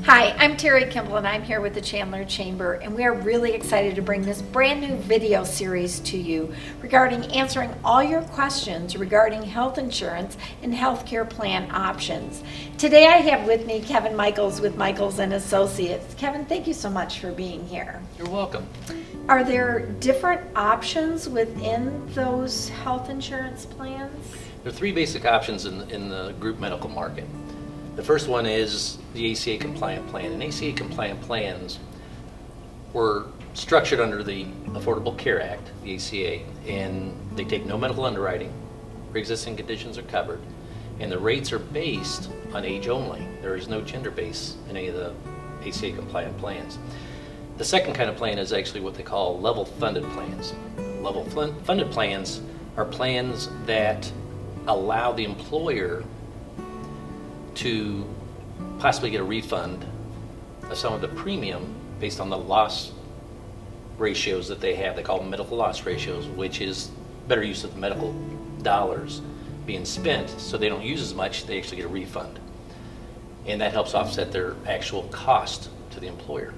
Hi, I'm Terry Kimball and I'm here with the Chandler Chamber, and we are really excited to bring this brand new video series to you regarding answering all your questions regarding health insurance and healthcare plan options. Today I have with me Kevin Michaels with Michaels and Associates. Kevin, thank you so much for being here. You're welcome. Are there different options within those health insurance plans? There are three basic options in the group medical market. The first one is the ACA compliant plan. And ACA compliant plans were structured under the Affordable Care Act, the ACA, and they take no medical underwriting, pre-existing conditions are covered, and the rates are based on age only. There is no gender base in any of the ACA compliant plans. The second kind of plan is actually what they call level funded plans. Level funded plans are plans that allow the employer to possibly get a refund of some of the premium based on the loss ratios that they have. They call them medical loss ratios, which is better use of the medical dollars being spent, so they don't use as much, they actually get a refund. And that helps offset their actual cost to the employer.